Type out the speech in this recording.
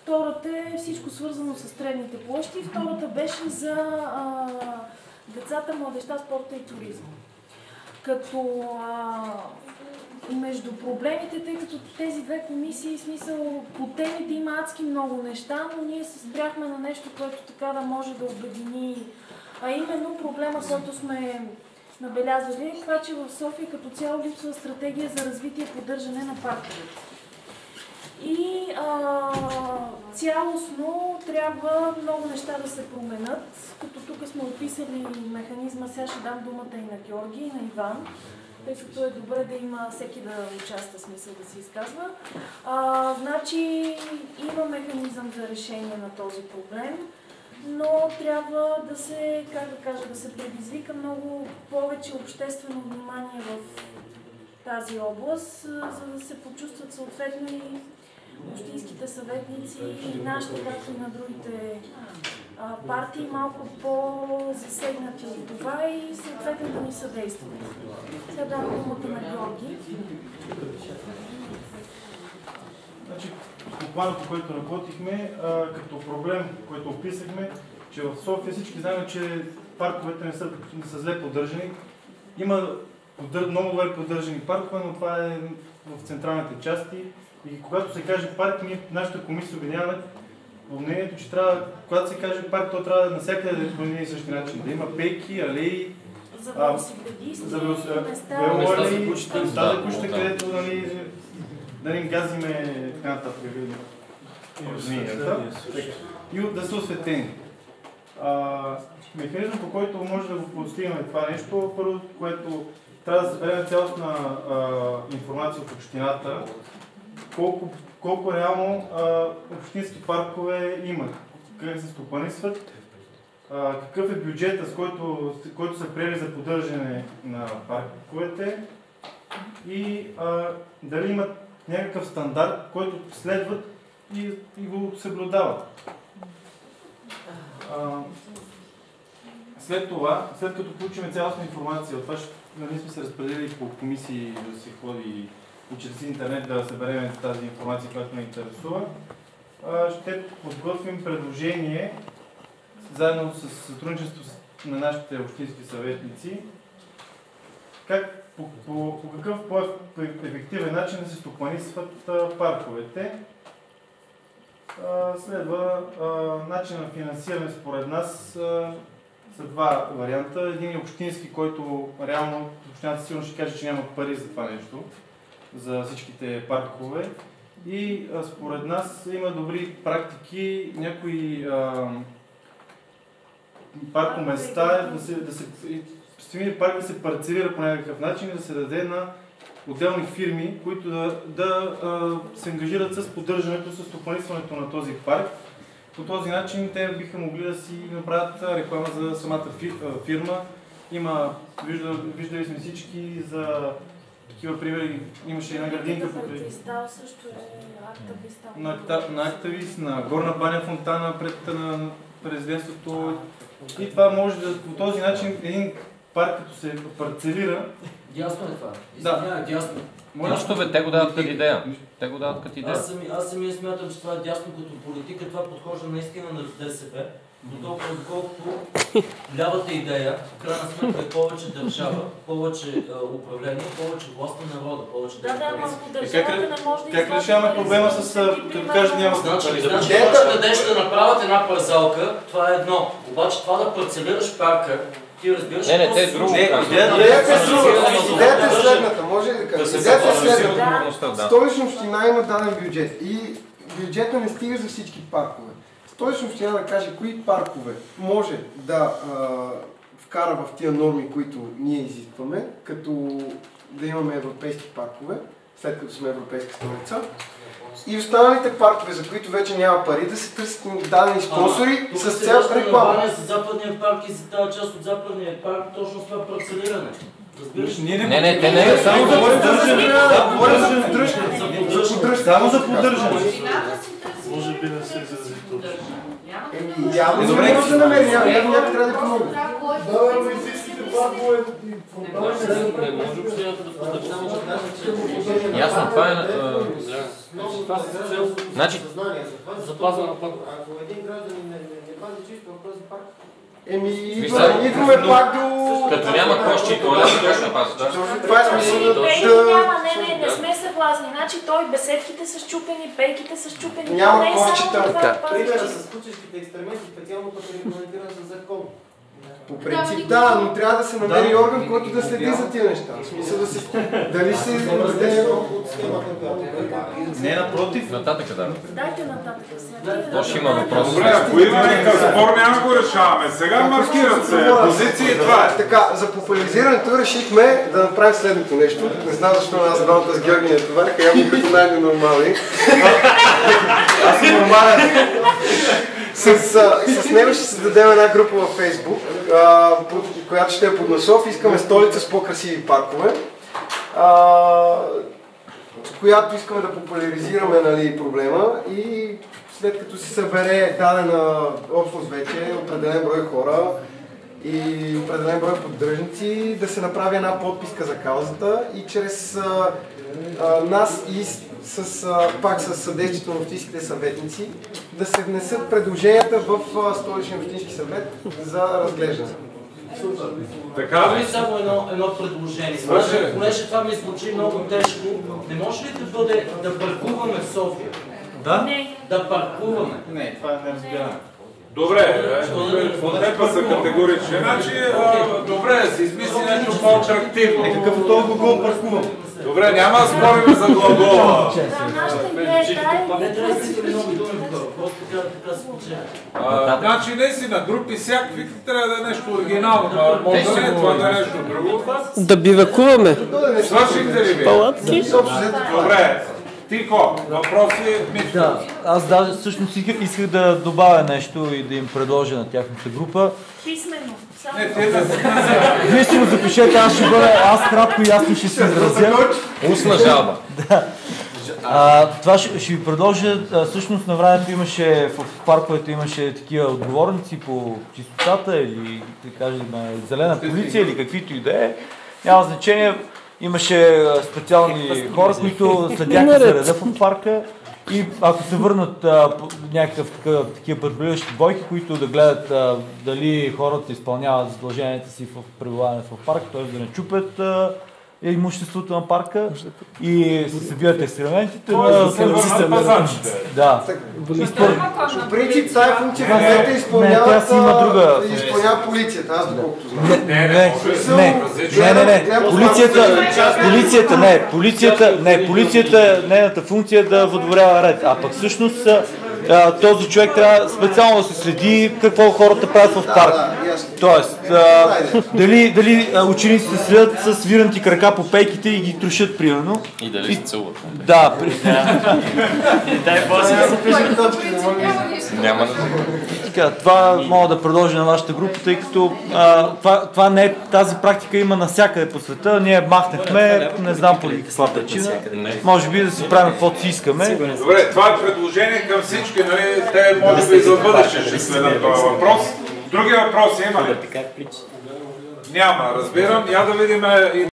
Втората е всичко свързано с тревните площи. Втората беше за децата, младежта, спорта и туризма. Като между проблемите, тъй като тези две комисии, смисъл, по темите има адски много неща, но ние се спряхме на нещо, което така да може да обедини, а именно проблема, който сме набелязали, е това, че в София като цяло липсва стратегия за развитие и поддържане на парковете. И цялостно трябва много неща да се променят, като тук сме описали механизма, сега ще дам думата и на Георги, и на Иван, тъй като е добре да има всеки да участва, смисъл да се изказва. Значи има механизъм за решение на този проблем, но трябва да се, как да кажа, да се предизвика много повече обществено внимание в тази област, за да се почувстват съответно и общинските съветници и нашите, както и на другите партии, малко по-засегнати от това и съответно да ни съдействат. Сега давам думата на Георги. Значи, по плана, по който работихме, като проблем, който описахме, че в София всички знаем, че парковете не са зле поддържани. Има много добре поддържани паркове, но това е в централните части. И когато се каже парк, ние нашата комисия обединяваме по мнението, че трябва, когато се каже парк, то трябва навсякъде по един и същи начин. Да има пейки, алеи, за велосипедисти, места за кучета, където да не газиме едната и да са осветени. Механизъм, по който може да го постигнем това нещо, първо, което трябва да съберем цялостна информация от общината, колко реално общински паркове имат, как се стопанисват, какъв е бюджета, с който са приели за поддържане на парковете и дали имат някакъв стандарт, който следват и го съблюдават. След това, след като получим цялостна информация, от това ние сме се разпределили по комисии да се ходи и чрез интернет да съберем тази информация, която ме интересува, ще подготвим предложение заедно с сътрудничество на нашите общински съветници, по какъв по-ефективен начин да се стопанисват парковете. Следва начин на финансиране според нас са два варианта. Един е общински, който реално общината сигурно ще каже, че няма пари за това нещо, за всичките паркове. И според нас има добри практики, някои паркоместа, парк да се парцелира по някакъв начин и да се даде на отделни фирми, които да се ангажират с поддържането, с стопанисването на този парк. По този начин те биха могли да си направят реклама за самата фирма. Виждали сме всички за такива примери. Имаше една градинка покрай. Кристал също е Актавист. На Актавист, на Горна баня фонтана пред президентството. И това може да по този начин един парк, като се парцелира. Дясно е това. Да, дясно. Нищо бе, те го дават като идея. Те го дават като идея. Аз самия смятам, че това е дясно като политика. Това подхожда наистина на БСП. До толкова, доколкото лявата идея, в крайна сметка е повече държава, повече управление, повече власт на народа, повече Как решаваме проблема с като кажа няма значи, когато ще направят една парцалка, това е едно. Обаче това да парцелираш парка, ти разбираш... Не, те е друго. Идеята е следната, може ли да кажа? Идеята е следната. Столична община има даден бюджет и бюджета не стига за всички паркове. Столична община да каже кои паркове може да вкара в тия норми, които ние изискваме, като да имаме европейски паркове, след като сме европейска столица. И останалите паркове, за които вече няма пари, да се търсят дадени спонсори с цел реклама. За западния парк и за тази част от западния парк, точно с това парцелиране. Не, те не е само за поддържане. Говорим за поддръжка. Само за поддържане. Може би да се изрази точно. Явно не може да намери, явно някак трябва да помогне. Да, но изиските Ясно, това е... Това с цел Значи... запазване на парк. Ако един гражданин не пази чисто в този парк, идваме пак до... Като няма кошчи и туалет, точно пазят. Това е смисъл Пейки няма, не сме съгласни. Значи той беседките са счупени, пейките са счупени. Няма не е кошчета. само това Примерът с кучешките експерименти специално пък е регламентиран за закон. По принцип да, но трябва да се намери орган, който да следи за тия неща. В смисъл да се... Дали се въведе от схемата, която... Не, напротив. Нататък, да. Дайте нататък сега. То ще има въпрос. Добре, ако има някакъв спор, няма го решаваме. Сега маркират се позиции, това е. Така, за популяризирането решихме да направим следното нещо. Не знам защо аз двамата с Георги не товариха, явно като най-ненормални. Аз съм нормален. С него ще създадем една група във Фейсбук, която ще е под наслов "Искаме столица с по-красиви паркове", която искаме да популяризираме, нали, проблема, и след като се събере дадена общност вече, определен брой хора и определен брой поддръжници, да се направи една подписка за каузата и чрез нас и пак с съдействието на общинските съветници да се внесат предложенията в Столичния общински съвет за разглеждане. Така ли само едно предложение? Понеже това ми звучи много тежко, не може ли да бъде да паркуваме в София? Да? Не. Да паркуваме. Не, това не разбираме. Добре, подкрепа са категорични. Значи, добре, се измисли нещо по-атрактивно. Какъв е този глагол паркувам? Добре, няма да спорим за глагола. Значи, наистина, групи всякакви, трябва да е нещо оригинално. Може да не, това да е нещо друго. Да бивакуваме. Свършихте ли ви? Палатки. Добре. Тихо, въпроси, Митко. Да, аз даже всъщност исках да добавя нещо и да им предложа на тяхната група. Писменно. Не, те да се... Вие си го запишете, аз кратко и ясно ще се изразя. Устна жалба. Да. Това ще ви предложа, всъщност на времето имаше, в парковете имаше такива отговорници по чистотата или, да кажем, зелена полиция или каквито и да е. Няма значение. Имаше специални хора, които следяха за реда в парка и ако се върнат такива патрулиращи бойки, които да гледат дали хората изпълняват задълженията си в пребиваване в парка, т.е. да не чупят имуществото на парка и се събират експериментите на пазачите. Да. В принцип тази функция в момента изпълнява полицията, аз доколкото знам. Полицията, нейната функция е да въдворява ред, а пък всъщност този човек трябва специално да се следи какво хората правят в парка. Тоест, дали учениците следят с вирнати крака по пейките и ги трошат, примерно. И дали се целуват. Да. Няма да така, това мога да предложа на вашата група, тъй като това не е, тази практика има навсякъде по света. Ние махнахме, не знам по каква причина. Може би да си правим каквото си искаме. Добре, това е предложение към всички, нали? Те може би за бъдеще ще следят този въпрос. Други въпроси има ли? Няма, разбирам. Я да видим